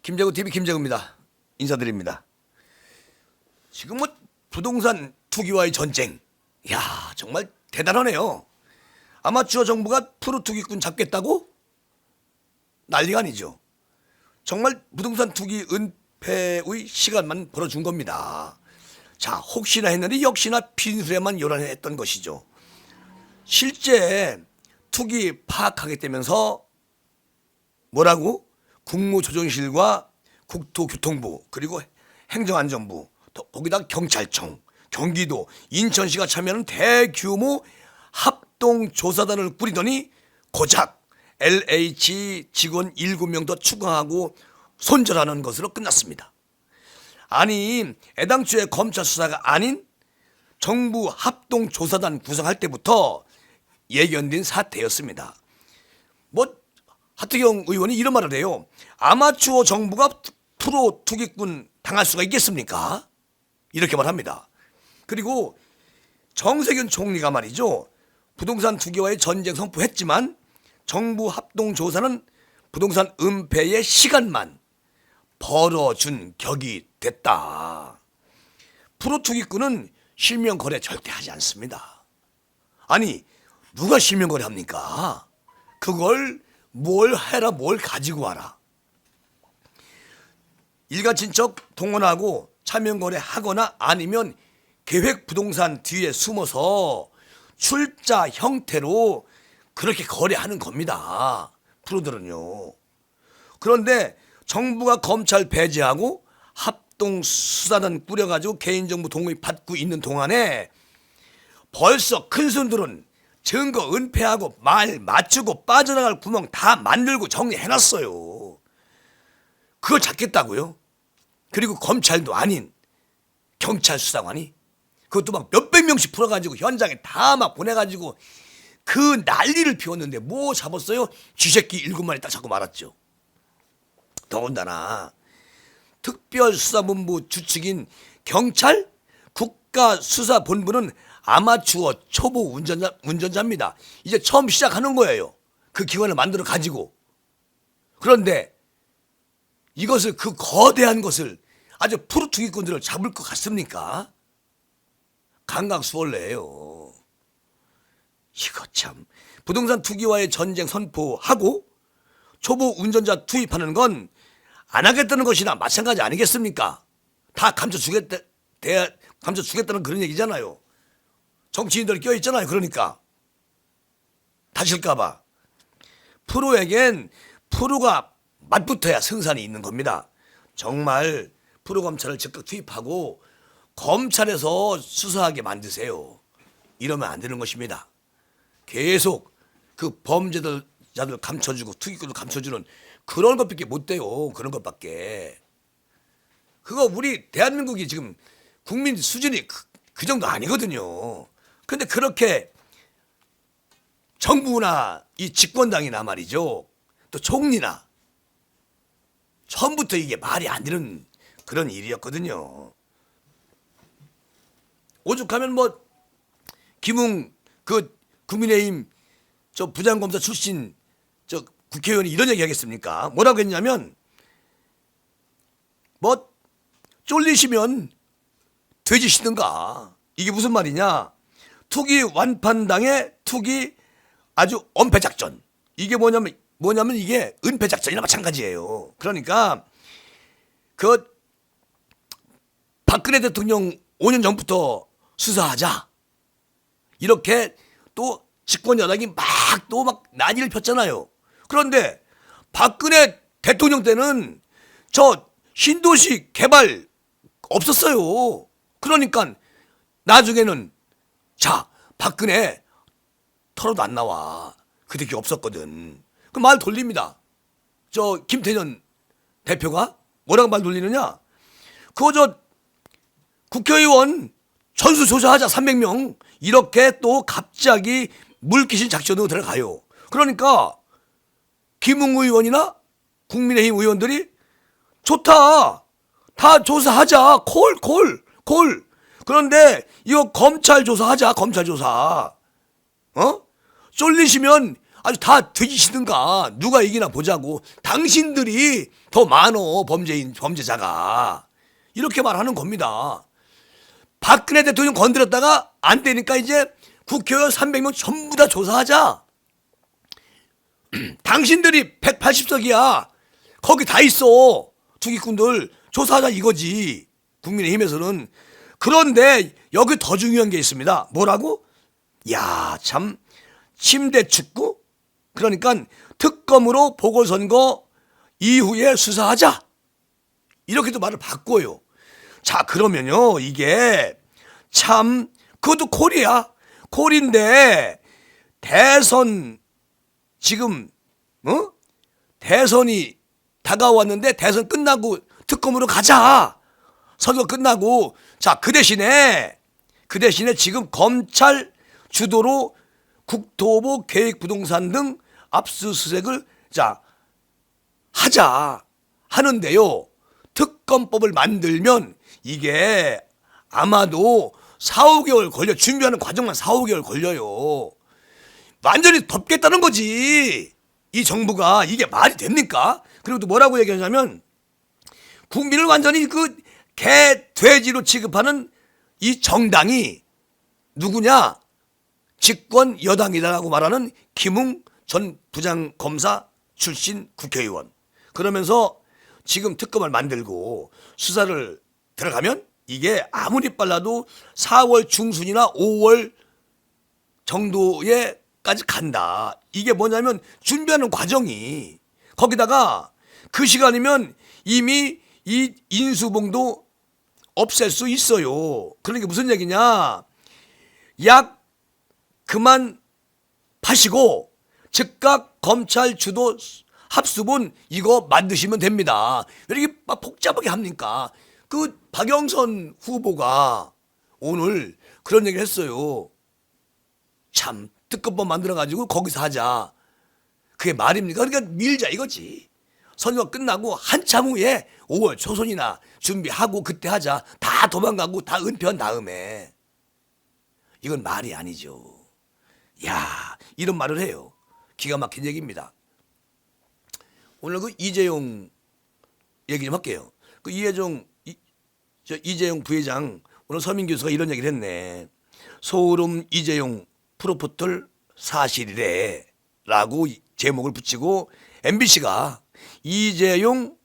김재구 TV 김재구입니다. 인사드립니다. 지금 뭐 부동산 투기와의 전쟁, 야 정말 대단하네요. 아마추어 정부가 프로 투기꾼 잡겠다고? 난리가 아니죠. 정말 부동산 투기 은폐의 시간만 벌어준 겁니다. 자, 혹시나 했는데 역시나 빈술에만 요란했던 것이죠. 실제 투기 파악하겠다면서 뭐라고? 국무조정실과 국토교통부 그리고 행정안전부 거기다 경찰청, 경기도, 인천시가 참여하는 대규모 합동조사단을 꾸리더니 고작 LH 직원 7명 더 추가하고 손절하는 것으로 끝났습니다. 아니 애당초에 검찰 수사가 아닌 정부 합동조사단 구성할 때부터 예견된 사태였습니다. 뭐 하태경 의원이 이런 말을 해요. 아마추어 정부가 프로 투기꾼 당할 수가 있겠습니까? 이렇게 말합니다. 그리고 정세균 총리가 말이죠. 부동산 투기와의 전쟁 선포했지만 정부 합동조사는 부동산 은폐의 시간만 벌어준 격이 됐다. 프로 투기꾼은 실명 거래 절대 하지 않습니다. 아니 누가 실명 거래 합니까? 그걸 뭘 해라 뭘 가지고 와라. 일가친척 동원하고 차명거래 하거나 아니면 계획 부동산 뒤에 숨어서 출자 형태로 그렇게 거래하는 겁니다. 프로들은요. 그런데 정부가 검찰 배제하고 합동수사단 꾸려가지고 개인정보 동의 받고 있는 동안에 벌써 큰손들은 증거 은폐하고 말 맞추고 빠져나갈 구멍 다 만들고 정리해놨어요. 그걸 잡겠다고요? 그리고 검찰도 아닌 경찰 수사관이 그것도 막 몇백 명씩 풀어가지고 현장에 다 막 보내가지고 그 난리를 피웠는데 뭐 잡았어요? 쥐새끼 7마리 딱 잡고 말았죠. 더군다나 특별수사본부 주축인 경찰 국가수사본부는 아마추어 초보 운전자입니다. 이제 처음 시작하는 거예요. 그 기관을 만들어 가지고. 그런데 이것을 그 거대한 것을 아주 프로 투기꾼들을 잡을 것 같습니까? 감각수월래예요. 이거 참 부동산 투기와의 전쟁 선포하고 초보 운전자 투입하는 건 안 하겠다는 것이나 마찬가지 아니겠습니까? 다 감춰주겠다는 그런 얘기잖아요. 정치인들 껴있잖아요. 그러니까 다칠까봐 프로에겐 프로가 맞붙어야 승산이 있는 겁니다. 정말 프로 검찰을 적극 투입하고 검찰에서 수사하게 만드세요. 이러면 안 되는 것입니다. 계속 그 범죄자들 감춰주고 투기꾼을 감춰주는 그런 것밖에 못 돼요. 그런 것밖에. 그거 우리 대한민국이 지금 국민 수준이 그 정도 아니거든요. 근데 그렇게 정부나 이 집권당이나 말이죠. 또 총리나 처음부터 이게 말이 안 되는 그런 일이었거든요. 오죽하면 뭐 김웅 그 국민의힘 저 부장검사 출신 저 국회의원이 이런 얘기 하겠습니까? 뭐라고 했냐면 뭐 쫄리시면 돼지시든가. 이게 무슨 말이냐? 투기 완판당의 투기 아주 엄폐작전. 이게 뭐냐면 이게 은폐작전이나 마찬가지예요. 그러니까 그 박근혜 대통령 5년 전부터 수사하자. 이렇게 또 집권 여당이 막 난리를 폈잖아요. 그런데 박근혜 대통령 때는 저 신도시 개발 없었어요. 그러니까 나중에는 자 박근혜 털어도 안 나와. 그때 그게 없었거든. 그 말 돌립니다. 저 김태년 대표가 뭐라고 말 돌리느냐? 그거 저 국회의원 전수조사하자 300명 이렇게 또 갑자기 물귀신 작전으로 들어가요. 그러니까 김웅 의원이나 국민의힘 의원들이 좋다. 다 조사하자. 콜. 그런데 이거 검찰 조사하자. 검찰 조사. 쫄리시면 아주 다 뒤지시든가 누가 이기나 보자고. 당신들이 더 많어 범죄자가. 이렇게 말하는 겁니다. 박근혜 대통령 건드렸다가 안 되니까 이제 국회의원 300명 전부 다 조사하자. 당신들이 180석이야. 거기 다 있어. 투기꾼들 조사하자 이거지. 국민의힘에서는. 그런데 여기 더 중요한 게 있습니다. 뭐라고? 야, 참 침대 축구? 그러니까 특검으로 보궐선거 이후에 수사하자. 이렇게도 말을 바꿔요. 자, 그러면요, 이게 참 그것도 콜인데 대선 지금 대선이 다가왔는데 대선 끝나고 특검으로 가자. 선거 끝나고. 자, 그 대신에 지금 검찰 주도로 국토부 계획부동산 등 압수수색을 하자 하는데요. 특검법을 만들면 이게 아마도 4, 5개월 걸려. 준비하는 과정만 4, 5개월 걸려요. 완전히 덮겠다는 거지. 이 정부가. 이게 말이 됩니까? 그리고 또 뭐라고 얘기하냐면 국민을 완전히 그 개, 돼지로 취급하는 이 정당이 누구냐? 집권 여당이다라고 말하는 김웅 전 부장검사 출신 국회의원. 그러면서 지금 특검을 만들고 수사를 들어가면 이게 아무리 빨라도 4월 중순이나 5월 정도에까지 간다. 이게 뭐냐면 준비하는 과정이. 거기다가 그 시간이면 이미 이 인수봉도 없앨 수 있어요. 그러니까 무슨 얘기냐? 약 그만 파시고 즉각 검찰 주도 합수본 이거 만드시면 됩니다. 왜 이렇게 막 복잡하게 합니까? 그 박영선 후보가 오늘 그런 얘기를 했어요. 참 특검법 만들어가지고 거기서 하자. 그게 말입니까? 그러니까 밀자 이거지. 선거 끝나고 한참 후에 5월 초선이나 준비하고 그때 하자. 다 도망가고 다 은폐한 다음에. 이건 말이 아니죠. 야, 이런 말을 해요. 기가 막힌 얘기입니다. 오늘 그 이재용 얘기 좀 할게요. 그 이재용 부회장 오늘 서민 교수가 이런 얘기를 했네. 소름 이재용 프로포털 사실이래 라고 제목을 붙이고 MBC가 이재용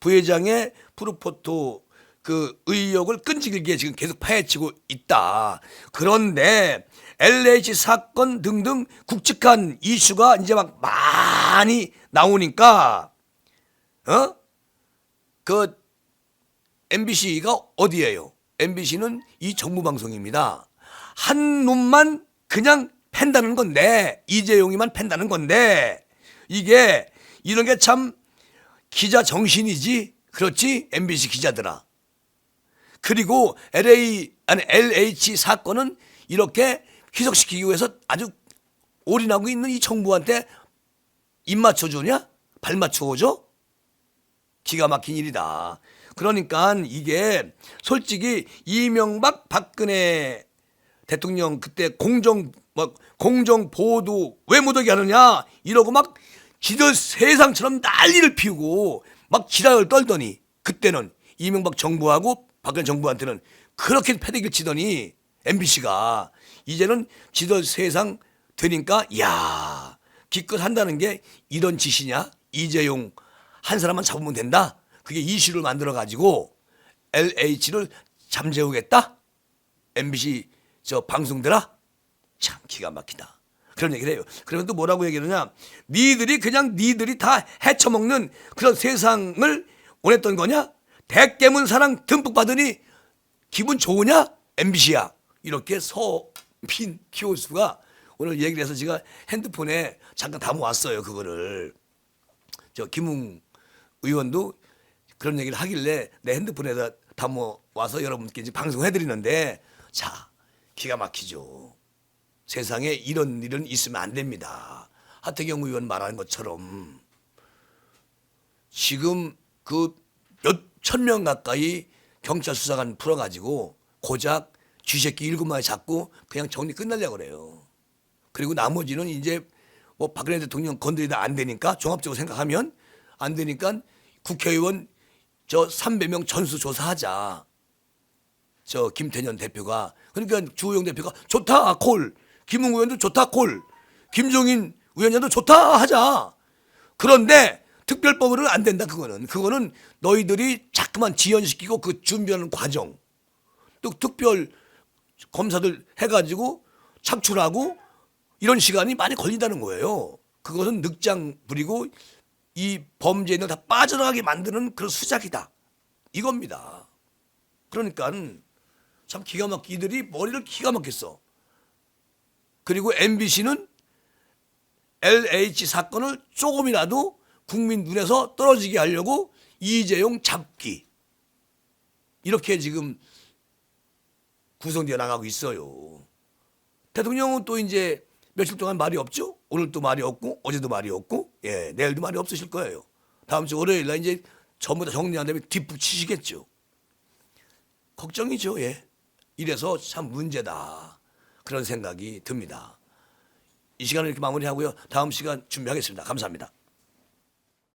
부회장의 프로포토 그 의혹을 끈질기게 지금 계속 파헤치고 있다. 그런데 LH 사건 등등 굵직한 이슈가 이제 막 많이 나오니까 그 MBC가 어디예요? MBC는 이 정부 방송입니다. 한 놈만 그냥 팬다는 건데, 이재용이만 팬다는 건데, 이게 이런 게 참 기자 정신이지. 그렇지? MBC 기자들아. 그리고 LH 사건은 이렇게 희석시키기 위해서 아주 올인하고 있는 이 정부한테 입 맞춰주냐? 발 맞춰줘? 기가 막힌 일이다. 그러니까 이게 솔직히 이명박 박근혜 대통령 그때 공정 보도 왜 못하게 하느냐 이러고 막 지들 세상처럼 난리를 피우고 막 지랄을 떨더니 그때는 이명박 정부하고 박근혜 정부한테는 그렇게 패대기를 치더니 MBC가 이제는 지들 세상 되니까 야 기껏 한다는 게 이런 짓이냐? 이재용 한 사람만 잡으면 된다? 그게 이슈를 만들어 가지고 LH를 잠재우겠다? MBC 저 방송들아? 참 기가 막히다. 그런 얘기를 해요. 그러면 또 뭐라고 얘기하느냐? 니들이 다 헤쳐먹는 그런 세상을 원했던 거냐? 대깨문 사랑 듬뿍 받으니 기분 좋으냐? MBC야. 이렇게 서민 교수가 오늘 얘기를 해서 제가 핸드폰에 잠깐 담아왔어요. 그거를. 저 김웅 의원도 그런 얘기를 하길래 내 핸드폰에다 담아와서 여러분께 이제 방송해드리는데 자, 기가 막히죠. 세상에 이런 일은 있으면 안 됩니다. 하태경 의원 말하는 것처럼 지금 그 몇천 명 가까이 경찰 수사관 풀어가지고 고작 쥐새끼 7마리 잡고 그냥 정리 끝내려고 그래요. 그리고 나머지는 이제 뭐 박근혜 대통령 건드리다 안 되니까 종합적으로 생각하면 안 되니까 국회의원 저 300명 전수조사하자. 저 김태년 대표가 그러니까 주호영 대표가 좋다 콜. 김웅 의원도 좋다 콜. 김종인 위원장도 좋다 하자. 그런데 특별법으로는 안 된다 그거는 너희들이 자꾸만 지연시키고 그 준비하는 과정 또 특별 검사들 해가지고 착출하고 이런 시간이 많이 걸린다는 거예요. 그것은 늑장 부리고 이 범죄인을 다 빠져나가게 만드는 그런 수작이다 이겁니다. 그러니까 참 기가 막히게 이들이 머리를 기가 막혔어. 그리고 MBC는 LH 사건을 조금이라도 국민 눈에서 떨어지게 하려고 이재용 잡기 이렇게 지금 구성되어 나가고 있어요. 대통령은 또 이제 며칠 동안 말이 없죠. 오늘 또 말이 없고 어제도 말이 없고 예, 내일도 말이 없으실 거예요. 다음 주 월요일 날 이제 전부 다 정리 안 되면 뒷북치시겠죠. 걱정이죠. 예. 이래서 참 문제다. 그런 생각이 듭니다. 이 시간을 이렇게 마무리하고요. 다음 시간 준비하겠습니다. 감사합니다.